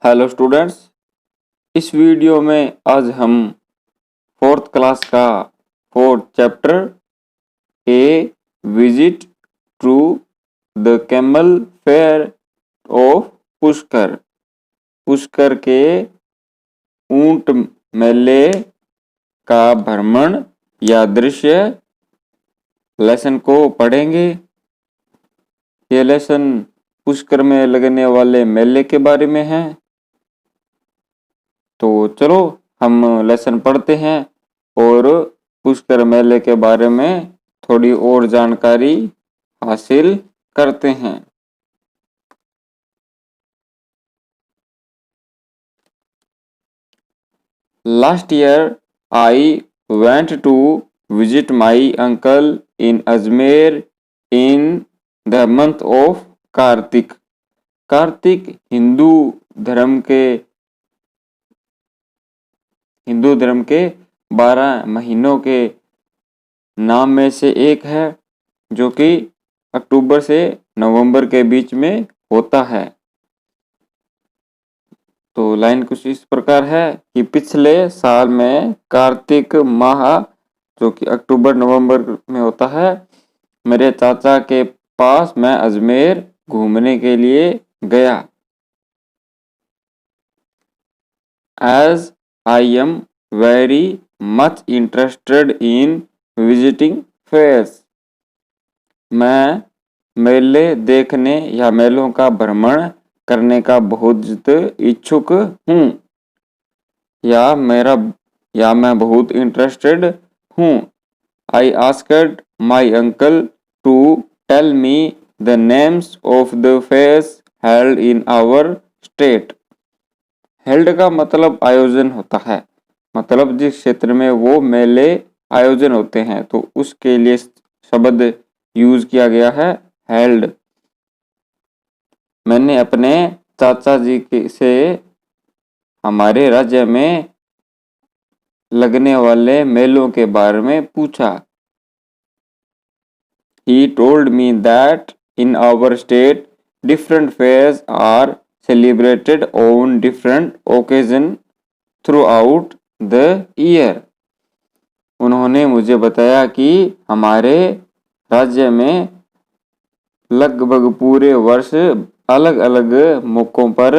Hello students, इस video में आज हम फोर्थ क्लास का fourth chapter a visit to the camel fair of Pushkar Pushkar के ऊंट मेले का भ्रमण या दृश्य लेसन को पढ़ेंगे। ये लेसन पुष्कर में लगने वाले मेले के बारे में है। तो चलो हम लेसन पढ़ते हैं और पुष्कर मेले के बारे में थोड़ी और जानकारी हासिल करते हैं। Last year I went to visit my uncle in Ajmer in the month of Kartik. Kartik Hindu धर्म के 12 महीनों के नाम में से एक है, जो कि अक्टूबर से नवंबर के बीच में होता है। तो लाइन कुछ इस प्रकार है कि पिछले साल में कार्तिक माह, जो कि अक्टूबर नवंबर में होता है, मेरे चाचा के पास मैं अजमेर घूमने के लिए गया। As I am very much interested in visiting fairs, मैं मेले देखने या मेलों का भ्रमण करने का बहुत इच्छुक हूँ, या मैं बहुत इंटरेस्टेड हूँ। I asked my uncle to tell me the names of the fairs held in our state. Held का मतलब आयोजन होता है, मतलब जिस क्षेत्र में वो मेले आयोजन होते हैं, तो उसके लिए शब्द यूज किया गया है हेल्ड। मैंने अपने चाचा जी से हमारे राज्य में लगने वाले मेलों के बारे में पूछा। He told me that in our state different fairs are celebrated on different occasions throughout the year. उन्होंने मुझे बताया कि हमारे राज्य में लगभग पूरे वर्ष अलग अलग मौकों पर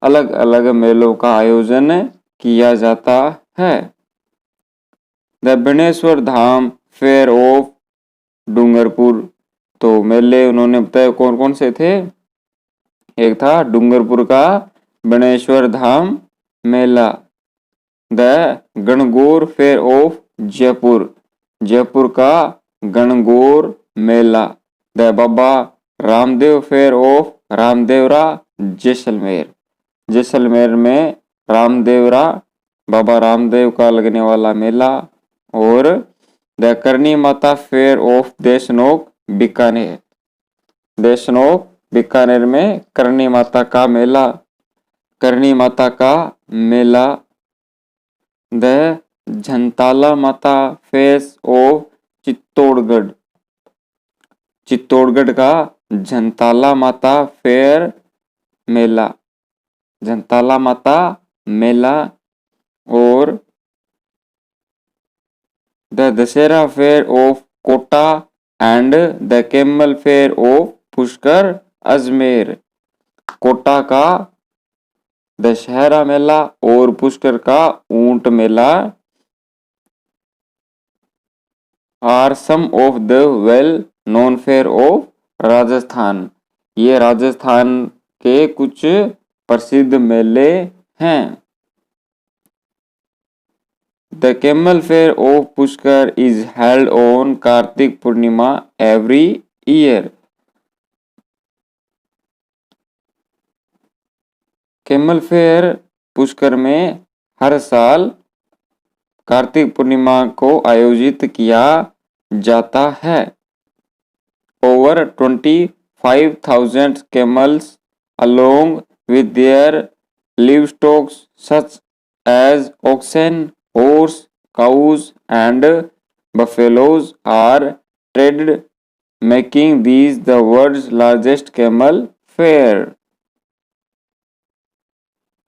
अलग अलग मेलों का आयोजन किया जाता है। The Beneshwar Dham fair of Dungarpur, तो मेले उन्होंने बताया कौन कौन से थे। एक था डूंगरपुर का बेणेश्वर धाम मेला। The Gangaur fair of Jaipur, Jaipur का गणगौर मेला। The Baba Ramdev fair of Ramdevra Jaisalmer, Jaisalmer में रामदेवरा बाबा रामदेव का लगने वाला मेला। और द करनी माता फेयर ऑफ देशनोक बीकानेर, देशनोक बीकानेर में करनी माता का मेला, करनी माता का मेला। द झंताला माता फेस ऑफ चित्तौड़गढ़, चित्तौड़गढ़ का झंताला माता फेयर मेला, झंताला माता मेला। और the Dussehra fair of Kota and the camel fair of Pushkar Ajmer, Kota का दशहरा मेला और पुष्कर का ऊंट मेला are some of the well known fair of Rajasthan, ये राजस्थान के कुछ प्रसिद्ध मेले हैं। The camel fair of Pushkar is held on Kartik Purnima every year. Camel fair Pushkar में हर साल कार्तिक पूर्णिमा को आयोजित किया जाता है। Over 25,000 camels along with their livestock such as oxen, horse, cows and buffaloes are traded, making these the world's largest camel fair.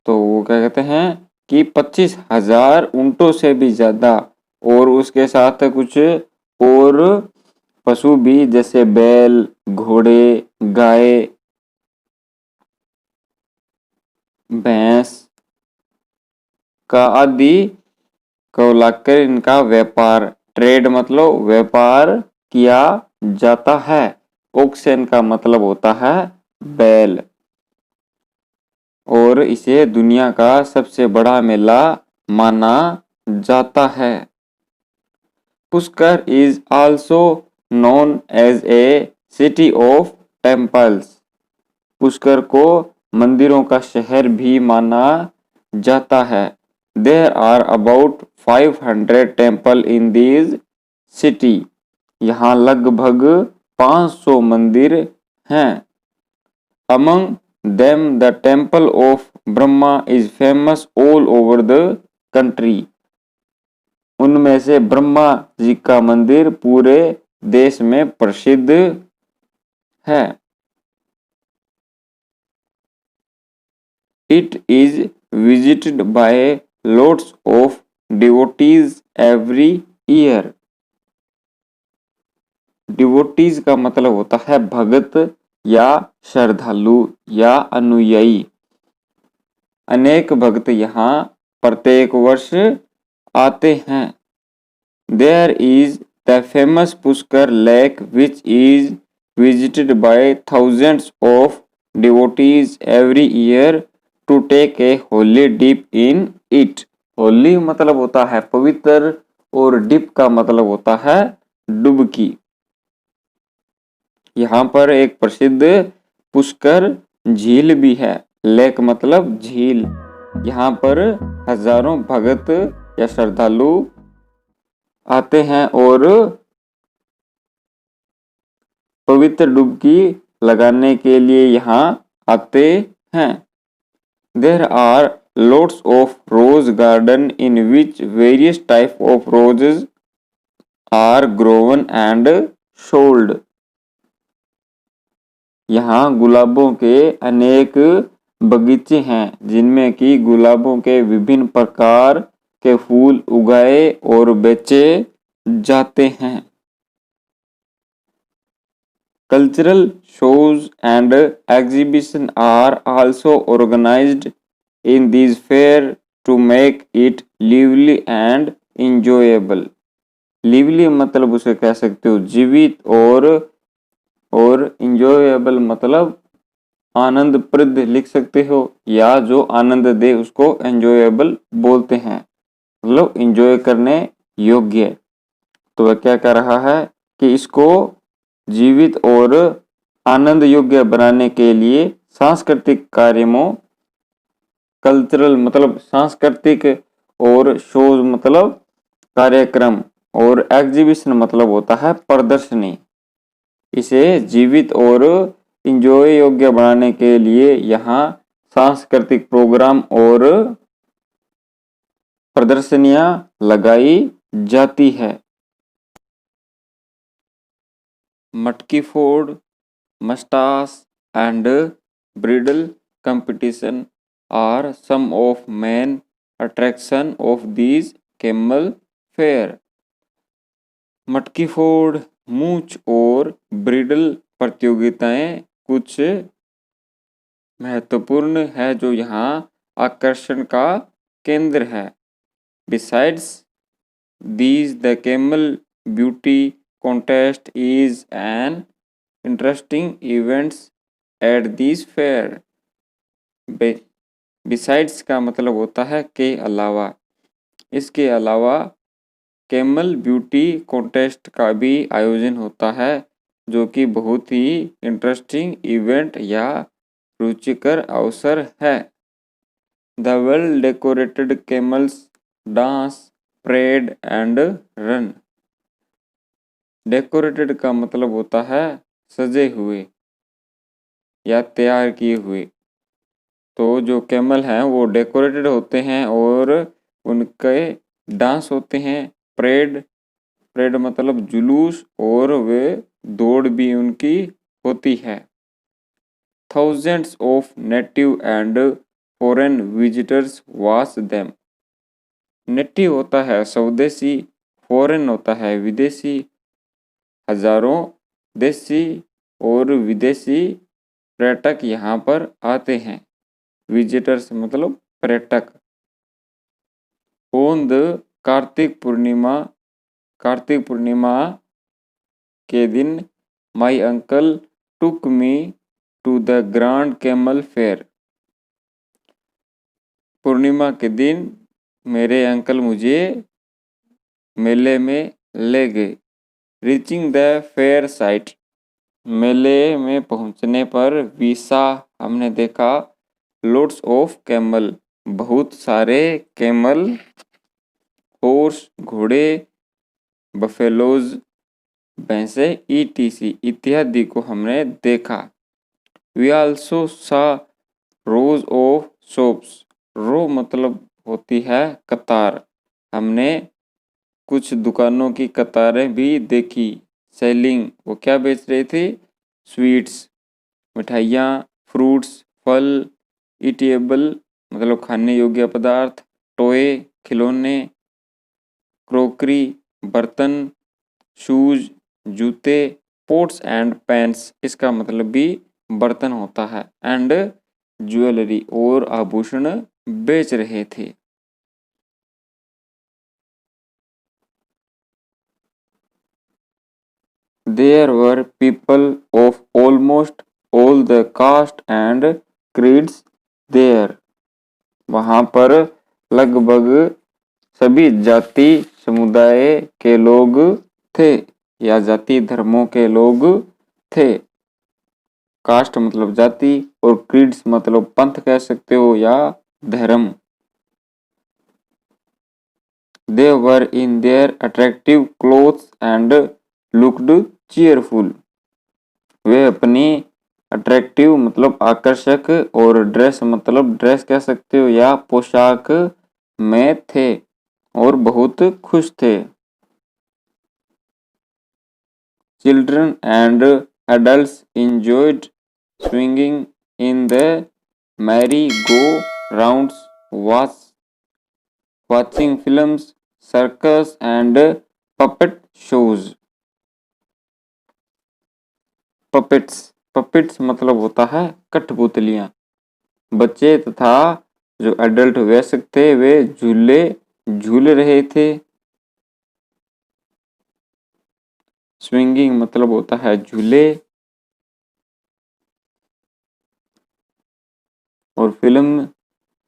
तो वो क्या कहते हैं कि 25,000 ऊंटों से भी ज्यादा, और उसके साथ कुछ और पशु भी, जैसे बैल, घोड़े, गाय, भैंस का आदि को लाकर इनका व्यापार, ट्रेड मतलब व्यापार किया जाता है। ऑक्शन का मतलब होता है बैल, और इसे दुनिया का सबसे बड़ा मेला माना जाता है। Pushkar is also known as a city of temples. Pushkar को मंदिरों का शहर भी माना जाता है। There are about 500 temple in this city. यहाँ लगभग 500 मंदिर हैं। Among them the temple of Brahma is famous all over the country. उनमें से ब्रह्मा जी का मंदिर पूरे देश में प्रसिद्ध है। It is visited by lots of devotees every year. Devotees का मतलब होता है भगत या श्रद्धालु या अनुयायी। अनेक भक्त यहाँ प्रत्येक वर्ष आते हैं। There is the famous Pushkar Lake which is visited by thousands of devotees every year to take a holy dip in it. Holi मतलब होता है पवित्र, और डिप का मतलब होता है डुबकी। यहाँ पर एक प्रसिद्ध पुष्कर झील भी है। लेक मतलब झील। यहाँ पर हजारों भगत या श्रद्धालु आते हैं और पवित्र डुबकी लगाने के लिए यहाँ आते हैं। There are lots of rose garden in which various type of roses are grown and sold. यहाँ गुलाबों के अनेक बगीचे हैं जिनमें कि गुलाबों के विभिन्न प्रकार के फूल उगाए और बेचे जाते हैं। Cultural shows and exhibition are also organized in these fair to make it lively and enjoyable. lively मतलब उसे कह सकते हो जीवित, और enjoyable मतलब आनंदप्रद लिख सकते हो, या जो आनंद दे उसको enjoyable बोलते हैं, मतलब enjoy करने योग्य। तो वह क्या कह रहा है कि इसको जीवित और आनंद योग्य बनाने के लिए सांस्कृतिक कार्यक्रमों, कल्चरल मतलब सांस्कृतिक, और शोज मतलब कार्यक्रम, और एग्जीबिशन मतलब होता है प्रदर्शनी। इसे जीवित और इंजॉय योग्य बनाने के लिए यहाँ सांस्कृतिक प्रोग्राम और प्रदर्शनियां लगाई जाती है। मटकी फोड़, मस्टास and bridal competition are some of main attraction of these camel fair. मटकी फोड़, मूछ और ब्रिडल प्रतियोगिताएं कुछ महत्वपूर्ण है जो यहाँ आकर्षण का केंद्र है। Besides these, the camel beauty contest is an interesting event at this fair. Besides का मतलब होता है के अलावा। इसके अलावा कैमल ब्यूटी कॉन्टेस्ट का भी आयोजन होता है जो कि बहुत ही इंटरेस्टिंग इवेंट या रुचिकर अवसर है। The well decorated camels dance, parade and run. Decorated का मतलब होता है सजे हुए या तैयार किए हुए। तो जो कैमल हैं वो डेकोरेटेड होते हैं और उनके डांस होते हैं। परेड मतलब जुलूस, और वे दौड़ भी उनकी होती है। Thousands of native and foreign visitors watch them. Native होता है स्वदेशी, फॉरेन होता है विदेशी। हजारों देशी और विदेशी पर्यटक यहाँ पर आते हैं। विजिटर्स मतलब पर्यटक। ऑन द कार्तिक पूर्णिमा के दिन my uncle took me to the grand camel fair. Purnima के दिन मेरे अंकल मुझे मेले में ले गए। रीचिंग द फेयर साइट, मेले में पहुंचने पर वी सॉ, हमने देखा, लोड्स ऑफ कैमल, बहुत सारे कैमल, हॉर्स घोड़े, बफेलोज भैंसे, ईटीसी इत्यादि को हमने देखा। We also saw rows of shops, row मतलब होती है कतार, हमने कुछ दुकानों की कतारें भी देखी। सेलिंग, वो क्या बेच रहे थे? स्वीट्स, मिठाइयाँ, फ्रूट्स, फल, ईटेबल मतलब खाने योग्य पदार्थ, टॉय खिलौने, क्रोकरी बर्तन, शूज जूते, पोट्स एंड पैंस इसका मतलब भी बर्तन होता है, एंड ज्वेलरी और आभूषण बेच रहे थे। There were people of almost all the caste and creeds there. वहाँ पर लगभग सभी जाति समुदाय के लोग थे या जाति धर्मों के लोग थे। कास्ट मतलब जाति और क्रीड्स मतलब पंथ कह सकते हो या धर्म। They were in their attractive clothes and looked cheerful. वे अपनी अट्रैक्टिव मतलब आकर्षक और ड्रेस मतलब ड्रेस कह सकते हो या पोशाक में थे और बहुत खुश थे। Children and adults enjoyed swinging in the merry-go-rounds, watching films, circus and puppet shows. Puppets मतलब होता है कठपुतलियां। बच्चे तथा जो एडल्ट वयस्क थे वे झूले झूल रहे थे। स्विंगिंग मतलब होता है झूले, और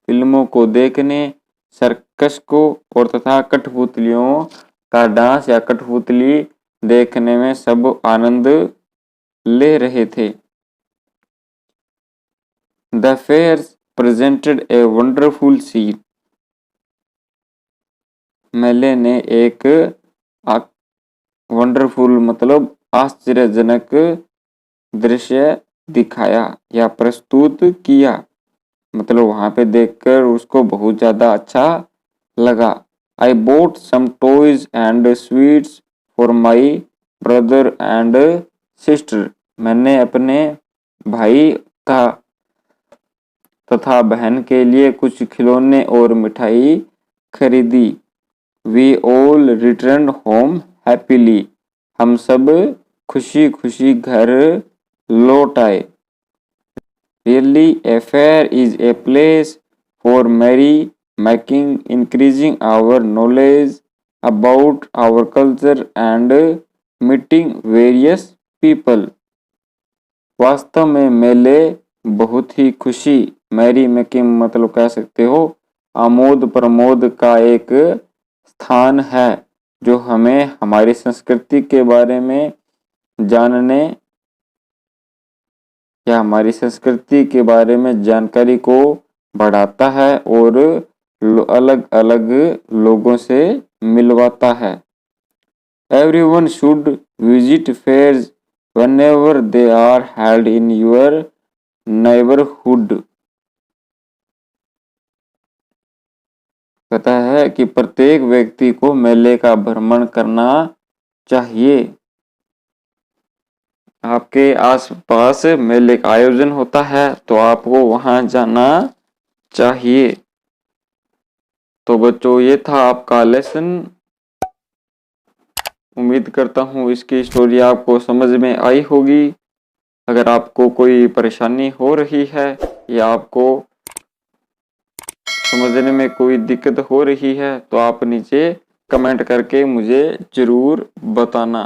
फिल्मों को देखने, सर्कस को और तथा कठपुतलियों का डांस या कठपुतली देखने में सब आनंद ले रहे थे। The fairs presented a wonderful scene. मेले ने एक वंडरफुल मतलब आश्चर्यजनक दृश्य दिखाया या प्रस्तुत किया, मतलब वहां पे देखकर उसको बहुत ज्यादा अच्छा लगा। I bought some toys and sweets for my brother and sister. मैंने अपने भाई तथा बहन के लिए कुछ खिलौने और मिठाई खरीदी। We all returned home happily. हम सब खुशी खुशी घर लौट आए। Really, a fair is a place for merry making, increasing our knowledge about our culture and meeting various people. वास्तव में मेले बहुत ही खुशी, मैरी मेकिंग मतलब कह सकते हो आमोद प्रमोद का एक स्थान है, जो हमें हमारी संस्कृति के बारे में जानने या हमारी संस्कृति के बारे में जानकारी को बढ़ाता है और अलग अलग लोगों से मिलवाता है। Everyone should visit fairs whenever they are held in your neighborhood. कहता है कि प्रत्येक व्यक्ति को मेले का भ्रमण करना चाहिए। आपके आसपास मेले का आयोजन होता है तो आपको वहां जाना चाहिए। तो बच्चों ये था आपका लेसन। उम्मीद करता हूँ इसकी स्टोरी आपको समझ में आई होगी। अगर आपको कोई परेशानी हो रही है या आपको समझने में कोई दिक्कत हो रही है तो आप नीचे कमेंट करके मुझे जरूर बताना।